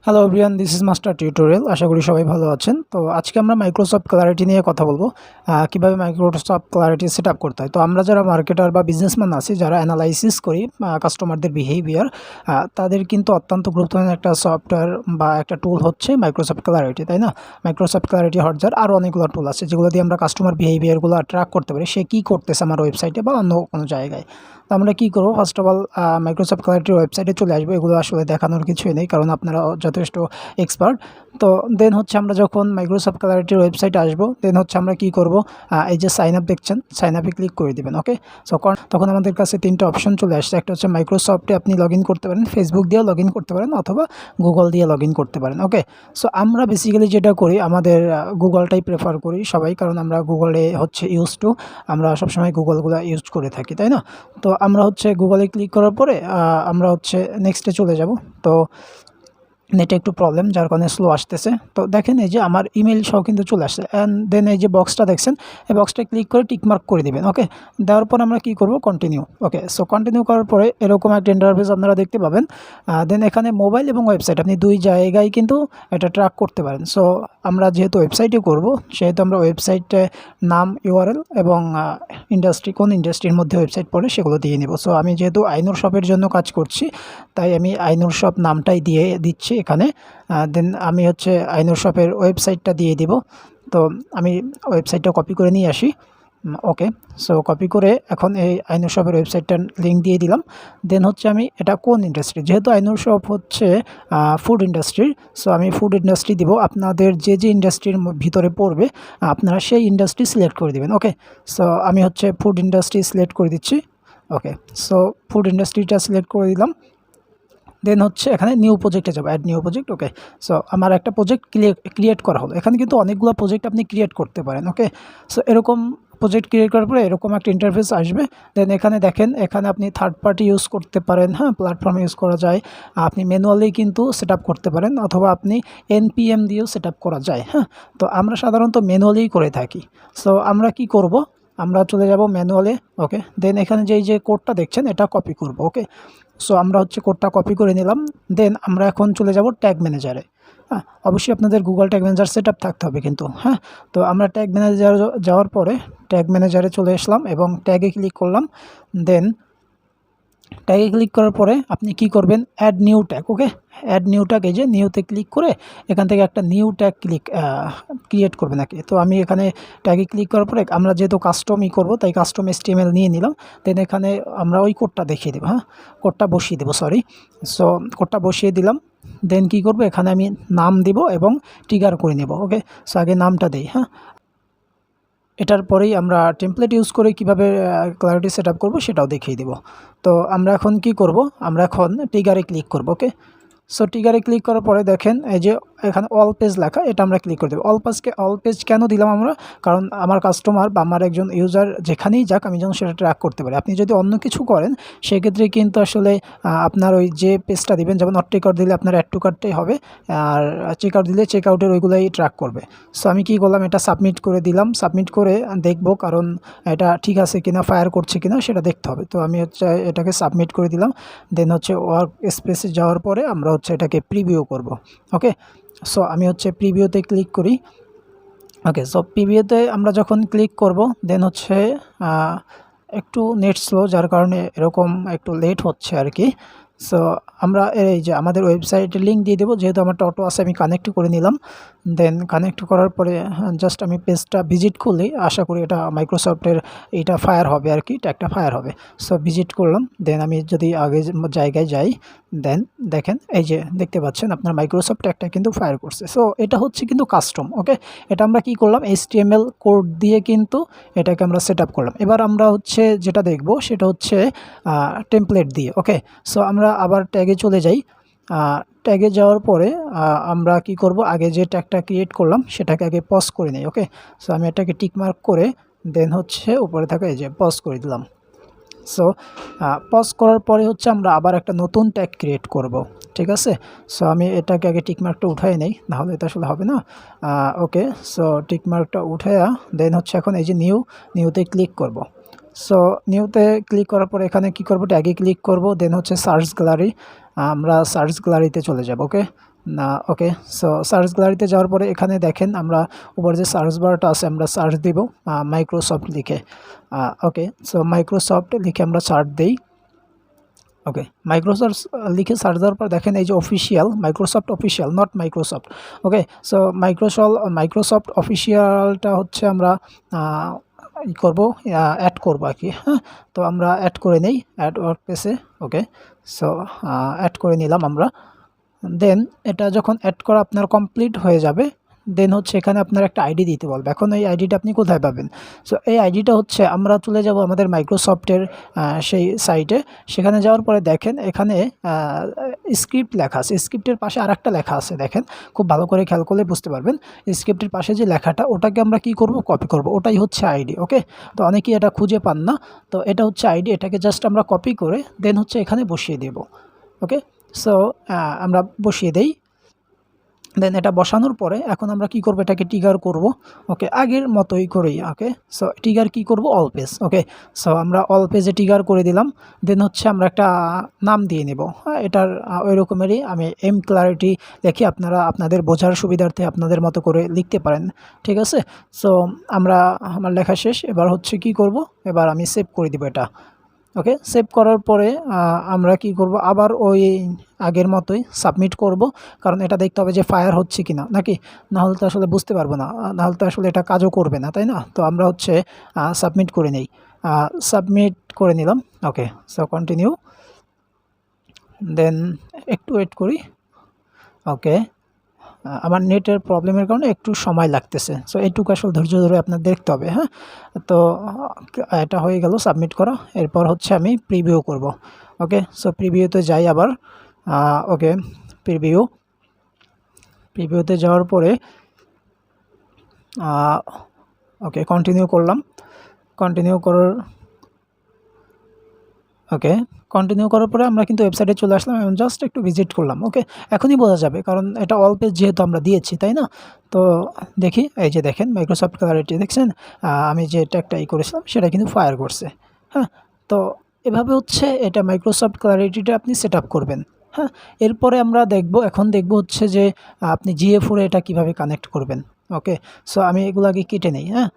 Hello everyone, this is Master Tutorial. আশা করি সবাই ভালো আছেন। তো আজকে আমরা মাইক্রোসফট ক্লারিটি নিয়ে কথা বলবো, কীভাবে মাইক্রোসফট ক্লারিটি সেট আপ করতে হয়। তো আমরা যারা মার্কেটার বা বিজনেসম্যান আছি, যারা অ্যানালাইসিস করি কাস্টমারদের বিহেভিয়ার, তাদের কিন্তু অত্যন্ত গুরুত্বপূর্ণ একটা সফটওয়্যার বা একটা টুল হচ্ছে মাইক্রোসফট ক্লারিটি, তাই না? মাইক্রোসফট ক্লারিটি হটজার আরও অনেকগুলো টুল আছে যেগুলো দিয়ে আমরা কাস্টমার বিহেভিয়ারগুলো ট্র্যাক করতে পারি, সে কী করতেছে আমার ওয়েবসাইটে বা অন্য কোনো জায়গায়। তো আমরা কী করবো, ফার্স্ট অফ অল মাইক্রোসফট ক্লারিটির ওয়েবসাইটে চলে আসবো। এগুলো আসলে দেখানোর কিছুই নেই, কারণ আপনারা যথেষ্ট এক্সপার্ট। তো দেন হচ্ছে আমরা যখন মাইক্রোসফট ক্লারিটির ওয়েবসাইটে আসবো, দেন হচ্ছে আমরা কী করবো, এই যে সাইন আপ দেখছেন, সাইন আপে ক্লিক করে দেবেন। ওকে, সো তখন আমাদের কাছে তিনটা অপশন চলে আসছে। একটা হচ্ছে মাইক্রোসফটে আপনি লগ ইন করতে পারেন, ফেসবুক দিয়েও লগ ইন করতে পারেন, অথবা গুগল দিয়ে লগ ইন করতে পারেন। ওকে, সো আমরা বেসিক্যালি যেটা করি, আমাদের গুগলটাই প্রেফার করি সবাই, কারণ আমরা গুগলে হচ্ছে ইউজ টু, আমরা সবসময় গুগলগুলো ইউজ করে থাকি, তাই না? তো আমরা হচ্ছে গুগলে ক্লিক করার পরে আমরা হচ্ছে নেক্সটে চলে যাব। তো নেটে একটু প্রবলেম, যার কারণে স্লো আসতেছে। তো দেখেন এই যে আমার ইমেল সহ কিন্তু চলে আসছে। অ্যান্ড দেন এই যে বক্সটা দেখছেন, এই বক্সটা ক্লিক করে টিকমার্ক করে দেবেন। ওকে, দেওয়ার পর আমরা কী করব, কন্টিনিউ। ওকে, সো কন্টিনিউ করার পরে এরকম একটা ইন্টারফেস আপনারা দেখতে পাবেন। দেন এখানে মোবাইল এবং ওয়েবসাইট, আপনি দুই জায়গায় কিন্তু এটা ট্র্যাক করতে পারেন। সো আমরা যেহেতু ওয়েবসাইটে করব, সেহেতু আমরা ওয়েবসাইটে নাম, ইউআরএল এবং ইন্ডাস্ট্রি, কোন ইন্ডাস্ট্রির মধ্যে ওয়েবসাইট পড়ে সেগুলো দিয়ে নেব। সো আমি যেহেতু আইনুর শপের জন্য কাজ করছি, তাই আমি আইনুর শপ নামটাই দিয়ে দিচ্ছি এখানে। দেন আমি হচ্ছে আইনুর শপের ওয়েবসাইটটা দিয়ে দিব। তো আমি ওয়েবসাইটটা কপি করে নিয়ে আসি। ওকে, সো কপি করে এখন এই আইনুর শপের ওয়েবসাইটটার লিঙ্ক দিয়ে দিলাম। দেন হচ্ছে আমি এটা কোন ইন্ডাস্ট্রি, যেহেতু আইনুর শপ হচ্ছে ফুড ইন্ডাস্ট্রির, সো আমি ফুড ইন্ডাস্ট্রি দিব। আপনাদের যে যে ইন্ডাস্ট্রির ভিতরে পড়বে, আপনারা সেই ইন্ডাস্ট্রি সিলেক্ট করে দেবেন। ওকে, সো আমি হচ্ছে ফুড ইন্ডাস্ট্রি সিলেক্ট করে দিচ্ছি। ওকে, সো ফুড ইন্ডাস্ট্রিটা সিলেক্ট করে দিলাম। দেন হচ্ছে এখানে নিউ প্রজেক্টে যাবো, অ্যাড নিউ প্রজেক্ট। ওকে, সো আমার একটা প্রজেক্ট ক্রিয়েট করা হলো। এখানে কিন্তু অনেকগুলো প্রজেক্ট আপনি ক্রিয়েট করতে পারেন। ওকে, সো এরকম প্রজেক্ট ক্রিয়েট করার পরে এরকম একটা ইন্টারফেস আসবে। দেন এখানে দেখেন, এখানে আপনি থার্ড পার্টি ইউজ করতে পারেন, হ্যাঁ, প্ল্যাটফর্ম ইউজ করা যায়। আপনি ম্যানুয়ালি কিন্তু সেট আপ করতে পারেন, অথবা আপনি এনপিএম দিয়েও সেট আপ করা যায়। হ্যাঁ, তো আমরা সাধারণত ম্যানুয়ালিই করে থাকি। সো আমরা কি করব, আমরা চলে যাব ম্যানুয়ালে। ওকে, দেন এখানে যে কোডটা দেখছেন, এটা কপি করব। ওকে, সো আমরা হচ্ছে কোডটা কপি করে নিলাম। দেন আমরা এখন চলে যাব ট্যাগ ম্যানেজারে। হ্যাঁ, অবশ্যই আপনাদের Google tag manager set up থাকতে হবে কিন্তু। হ্যাঁ, তো আমরা ট্যাগ ম্যানেজার যাওয়ার পরে ট্যাগ ম্যানেজারে চলে আসলাম এবং ট্যাগে ক্লিক করলাম। দেন ট্যাগে ক্লিক করার পরে আপনি কি করবেন, অ্যাড নিউ ট্যাগ। ওকে, অ্যাড নিউ ট্যাগ, এই যে নিউতে ক্লিক করে এখান থেকে একটা নিউ ট্যাগ ক্রিয়েট করবেন নাকি। তো আমি এখানে ট্যাগে ক্লিক করার পরে আমরা যেহেতু কাস্টমই করব, তাই কাস্টম HTML নিয়ে নিলাম। দেন এখানে আমরা ওই কোডটা দেখিয়ে দেবো, হ্যাঁ, কোডটা বসিয়ে দেবো, সরি। সো কোডটা বসিয়ে দিলাম। দেন কি করব, এখানে আমি নাম দিব এবং ট্রিগার করে নেব। ওকে, সো আগে নামটা দিই। হ্যাঁ, এটার পরেই আমরা টেমপ্লেট ইউজ করে কীভাবে ক্লারিটি সেট আপ করবো সেটাও দেখিয়ে দেব। তো আমরা এখন কি করব, আমরা এখন ট্রিগারে ক্লিক করব। ওকে, সো ট্রিগারে ক্লিক করার পরে দেখেন এই যে এখানে অল পেজ লেখা, এটা আমরা ক্লিক করে দেবো। অল পেজ কেন দিলাম আমরা, কারণ আমার কাস্টমার বা আমার একজন ইউজার যেখানেই যাক, আমি যেন সেটা ট্র্যাক করতে পারি। আপনি যদি অন্য কিছু করেন, সেক্ষেত্রে কিন্তু আসলে আপনার ওই যে পেজটা দিবেন, যেমন নট চেক আউট দিলে আপনার অ্যাড টু কার্টটাই হবে, আর চেক আউট দিলে চেক আউটের ওইগুলোই ট্র্যাক করবে। সো আমি কী করলাম, এটা সাবমিট করে দিলাম। সাবমিট করে দেখব, কারণ এটা ঠিক আছে কিনা, ফায়ার করছে কিনা সেটা দেখতে হবে। তো আমি হচ্ছে এটাকে সাবমিট করে দিলাম। দেন হচ্ছে ওয়ার্ক স্পেসে যাওয়ার পরে আমরা হচ্ছে এটাকে প্রিভিউ করব। ওকে, সো আমি হচ্ছে প্রিভিউতে ক্লিক করি। ওকে, সো প্রিভিউতে আমরা যখন ক্লিক করব, দেন হচ্ছে একটু নেট স্লো, যার কারণে এরকম একটু লেট হচ্ছে আর কি। সো আমরা এই যে আমাদের ওয়েবসাইটের লিঙ্ক দিয়ে দেবো, যেহেতু আমার অটো আছে আমি কানেক্ট করে নিলাম। দেন কানেক্ট করার পরে জাস্ট আমি পেজটা ভিজিট করলেই আশা করি এটা মাইক্রোসফটের এটা ফায়ার হবে আর কি, ট্যাগটা ফায়ার হবে। সো ভিজিট করলাম। দেন আমি যদি আগে জায়গায় যাই, দেন দেখেন এই যে দেখতে পাচ্ছেন আপনার মাইক্রোসফট ট্যাগটা কিন্তু ফায়ার করছে। সো এটা হচ্ছে কিন্তু কাস্টম। ওকে, এটা আমরা কি করলাম, HTML কোড দিয়ে কিন্তু এটাকে আমরা সেট আপ করলাম। এবার আমরা হচ্ছে যেটা দেখব সেটা হচ্ছে টেমপ্লেট দিয়ে। ওকে, সো আমরা আবার ট্যাগে চলে যাই। ট্যাগে যাওয়ার পরে আমরা কি করব, আগে যে ট্যাগটা ক্রিয়েট করলাম সেটাকে আগে পজ করে নিই। ওকে, সো আমি এটাকে টিকমার্ক করে দেন হচ্ছে উপরে থাকা এই যে পজ করে দিলাম। সো পজ করার পরে হচ্ছে আমরা আবার একটা নতুন ট্যাগ ক্রিয়েট করব, ঠিক আছে। সো আমি এটাকে আগে টিকমার্কটা উঠাই নেই, নাহলে এটা আসলে হবে না। ওকে, সো টিকমার্কটা উঠাইয়া দেন হচ্ছে এখন এই যে নিউতে ক্লিক করব। সো নিউতে ক্লিক করার পরে এখানে কী করবো, ট্যাগে ক্লিক করব, দেন হচ্ছে সার্চ গ্যালারি, আমরা সার্চ গ্যালারিতে চলে যাব। ওকে না, ওকে। সো সার্চ গ্যালারিতে যাওয়ার পরে এখানে দেখেন আমরা উপর যে সার্চ বারটা আছে আমরা সার্চ দিব মাইক্রোসফট লিখে। ওকে, সো মাইক্রোসফট লিখে আমরা সার্চ দিই। ওকে, মাইক্রোসফট লিখে সার্চ দেওয়ার পর দেখেন এই যে official, Microsoft official, not Microsoft. Okay, so Microsoft অফিসিয়ালটা হচ্ছে আমরা ই করব, অ্যাড করব আর কি। হ্যাঁ, তো আমরা অ্যাড করে নেই অ্যাড ওয়ার্কপ্লেসে। ওকে, সো অ্যাড করে নিলাম আমরা। দেন এটা যখন অ্যাড করা আপনার কমপ্লিট হয়ে যাবে, দেন হচ্ছে এখানে আপনার একটা আইডি দিতে বলবে। এখন এই আইডিটা আপনি কোথায় পাবেন? সো এই আইডিটা হচ্ছে আমরা চলে যাব আমাদের মাইক্রোসফটের সেই সাইটে। সেখানে যাওয়ার পরে দেখেন এখানে স্ক্রিপ্ট লেখা আছে, স্ক্রিপ্টের পাশে আরেকটা লেখা আছে, দেখেন খুব ভালো করে খেয়াল করলে বুঝতে পারবেন। স্ক্রিপ্টের পাশে যে লেখাটা ওটাকে আমরা কি করব, কপি করব, ওটাই হচ্ছে আইডি। ওকে, তো অনেকেই এটা খুঁজে পান না, তো এটা হচ্ছে আইডি, এটাকে জাস্ট আমরা কপি করে দেন হচ্ছে এখানে বসিয়ে দেব। ওকে, সো আমরা বসিয়ে দেই। দেন এটা বসানোর পরে এখন আমরা কি করব, এটাকে ট্রিগার করব। ওকে, আগের মতোই করেই। ওকে, সো ট্রিগার কি করব, অল পেজ। ওকে, সো আমরা অল পেজে ট্রিগার করে দিলাম। দেন হচ্ছে আমরা একটা নাম দিয়ে নেব। এটার ওই রকমেরই আমি এম ক্লারিটি লিখে আপনারা আপনাদের বোঝার সুবিধার্থে আপনাদের মতো করে লিখতে পারেন। ঠিক আছে, সো আমার লেখা শেষ। এবার হচ্ছে কি করব, এবার আমি সেভ করে দিব এটা। ওকে, সেভ করার পরে আমরা কি করব, আবার ওই আগের মতোই সাবমিট করব, কারণ এটা দেখতে হবে যে ফায়ার হচ্ছে কি না, নাকি নাহলে তো আসলে বুঝতে পারবো না, নাহলে তো আসলে এটা কাজও করবে না, তাই না? তো আমরা হচ্ছে সাবমিট করে নেই, সাবমিট করে নিলাম। ওকে, সো কন্টিনিউ, দেন একটু ওয়েট করি। ওকে, আমার নেটের প্রবলেমের কারণে একটু সময় লাগতেছে, সো এইটুকু আসলে ধৈর্য ধরে আপনার দেখতে হবে। হ্যাঁ, তো এটা হয়ে গেল সাবমিট করা। এরপর হচ্ছে আমি প্রিভিউ করব। ওকে, সো প্রিভিউতে যাই আবার। ওকে, প্রিভিউতে যাওয়ার পরে ওকে কন্টিনিউ করলাম। কন্টিনিউ করার ওকে, কন্টিনিউ করার পরে আমরা কিন্তু ওয়েবসাইটে চলে আসলাম এবং জাস্ট একটু ভিজিট করলাম। ওকে, এখনই বোঝা যাবে কারণ এটা অল পেজ যেহেতু আমরা দিয়েছি, তাই না? তো দেখি, এই যে দেখেন মাইক্রোসফট ক্লারিটি দেখছেন, আমি যে ট্যাগটা করেছিলাম সেটা কিন্তু ফায়ার করছে। হ্যাঁ, তো এভাবে হচ্ছে এটা মাইক্রোসফট ক্লারিটিটা আপনি সেট আপ করবেন। হ্যাঁ, এরপরে আমরা এখন দেখব হচ্ছে যে আপনি GA4 এটা কিভাবে কানেক্ট করবেন। ওকে, সো আমি এগুলো আগে কেটে নেই। হ্যাঁ,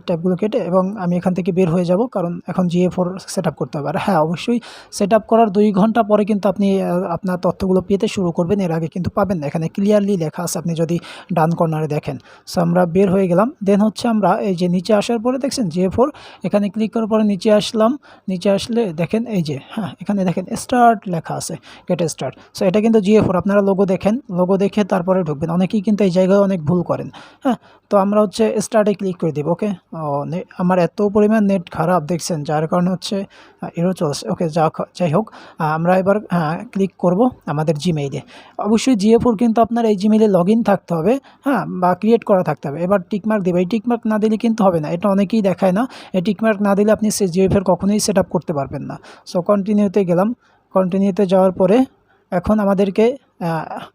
ট্যাবগুলো কেটে, এবং আমি এখান থেকে বের হয়ে যাব কারণ এখন GA4 সেট আপ করতে হবে। আর হ্যাঁ, অবশ্যই সেট আপ করার 2 ঘন্টা পরে কিন্তু আপনি আপনার তথ্যগুলো পেতে শুরু করবেন, এর আগে কিন্তু পাবেন না। এখানে ক্লিয়ারলি লেখা আছে, আপনি যদি ডান কর্নারে দেখেন। সো আমরা বের হয়ে গেলাম। দেন হচ্ছে আমরা এই যে নিচে আসার পরে দেখছেন GA4, এখানে ক্লিক করার পরে নিচে আসলাম। নিচে আসলে দেখেন এই যে, হ্যাঁ, এখানে দেখেন স্টার্ট লেখা আছে, গেট স্টার্ট। সো এটা কিন্তু GA4, আপনারা লোগো দেখেন, লোগো দেখে তারপরে ঢুকবেন। অনেকেই কিন্তু এই জায়গায় অনেক ভুল করেন। হ্যাঁ, তো আমরা হচ্ছে স্টার্টে ক্লিক করে দেব। ওকে, আমার এত পরিমাণ নেট খারাপ দেখছেন, যার কারণে হচ্ছে এরও চলছে। ওকে, যাই হোক, আমরা এবার ক্লিক করব আমাদের জিমেইলে। অবশ্যই GA4 কিন্তু আপনার এই জিমেইলে লগ ইন থাকতে হবে, হ্যাঁ, বা ক্রিয়েট করা থাকতে হবে। এবার টিকমার্ক দেবে, এই টিকমার্ক না দিলে কিন্তু হবে না, এটা অনেকেই দেখায় না। এই টিকমার্ক না দিলে আপনি GA4 কখনোই সেট আপ করতে পারবেন না। সো কন্টিনিউতে গেলাম। কন্টিনিউতে যাওয়ার পরে এখন আমাদেরকে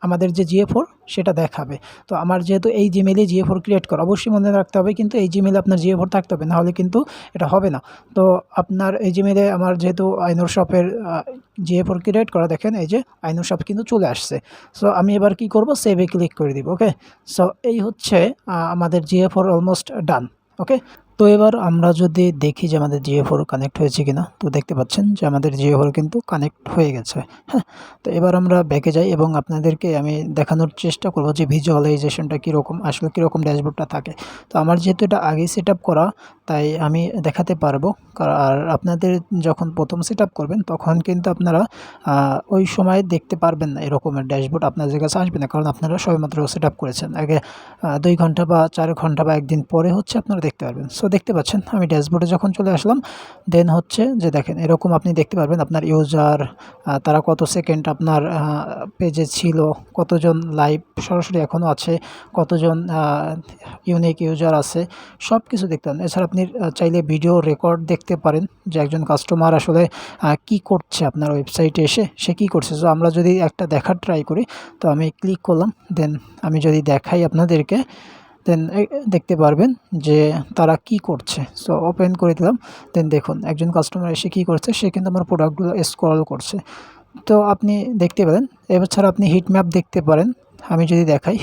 আমাদের যে GA4 সেটা দেখাবে। তো আমার যেহেতু এই জিমেইলে GA4 ক্রিয়েট করা, অবশ্যই মনে রাখতে হবে কিন্তু এই জিমেইলে আপনার GA4 থাকতে হবে, নাহলে কিন্তু এটা হবে না। তো আপনার এই জিমেইলে আমার যেহেতু আইনুর শপের GA4 ক্রিয়েট করা, দেখেন এই যে আইনুর শপ কিন্তু চলে আসছে। সো আমি এবার কি করব, সেভে ক্লিক করে দিব। ওকে, সো এই হচ্ছে আমাদের GA4 অলমোস্ট ডান। ওকে, তো এবার আমরা যদি দেখি যে আমাদের GA4 কানেক্ট হয়েছে কিনা, তো দেখতে পাচ্ছেন যে আমাদের GA4 কিন্তু কানেক্ট হয়ে গেছে। হ্যাঁ, তো এবার আমরা ব্যাকে যাই এবং আপনাদেরকে আমি দেখানোর চেষ্টা করব যে ভিজুয়ালাইজেশনটা কীরকম, আসলে কীরকম ড্যাশবোর্ডটা থাকে। তো আমার যেহেতু এটা আগেই সেট আপ করা, তাই আমি দেখাতে পারবো। আর আপনাদের যখন প্রথম সেট আপ করবেন তখন কিন্তু আপনারা ওই সময় দেখতে পারবেন না, এরকমের ড্যাশবোর্ড আপনাদের কাছে আসবে না, কারণ আপনারা সবেমাত্র সেট আপ করেছেন। আগে 2 ঘন্টা বা 4 ঘন্টা বা একদিন পরে হচ্ছে আপনারা দেখতে পারবেন। সো দেখতে পাচ্ছেন আমি ড্যাশবোর্ডে যখন চলে আসলাম, দেন হচ্ছে যে দেখেন এরকম আপনি দেখতে পারবেন আপনার ইউজার, তারা কত সেকেন্ড আপনার পেজে ছিল, কতজন লাইভ সরাসরি এখনও আছে, কতজন ইউনিক ইউজার আছে, সব কিছু দেখতে পারেন। এছাড়া আপনি চাইলে ভিডিও রেকর্ড দেখতে পারেন যে একজন কাস্টমার আসলে কি করছে আপনার ওয়েবসাইটে এসে, সে কী করছে। সো আমরা যদি একটা দেখার ট্রাই করি, তো আমি ক্লিক করলাম, দেন আমি যদি দেখাই আপনাদেরকে, দেন দেখতে পারবেন যে তারা কি করছে। সো ওপেন করে দিলাম। দেন দেখুন একজন কাস্টমার এসে কী করছে, সে কিন্তু আমার প্রোডাক্টগুলো স্ক্রল করছে। তো আপনি দেখতে পেলেন। এছাড়া আপনি হিট ম্যাপ দেখতে পারেন। আমি যদি দেখাই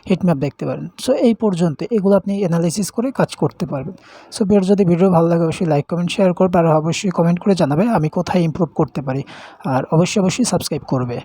হিট ম্যাপ দেখতে পারেন। সো এই পর্যন্ত এগুলো আপনি এনালাইসিস করে কাজ করতে পারবেন। সো যদি ভিডিও ভালো লাগে অবশ্যই লাইক, কমেন্ট, শেয়ার করবে আর অবশ্যই কমেন্ট করে জানাবে আমি কোথায় ইমপ্রুভ করতে পারি। আর অবশ্যই সাবস্ক্রাইব করবে।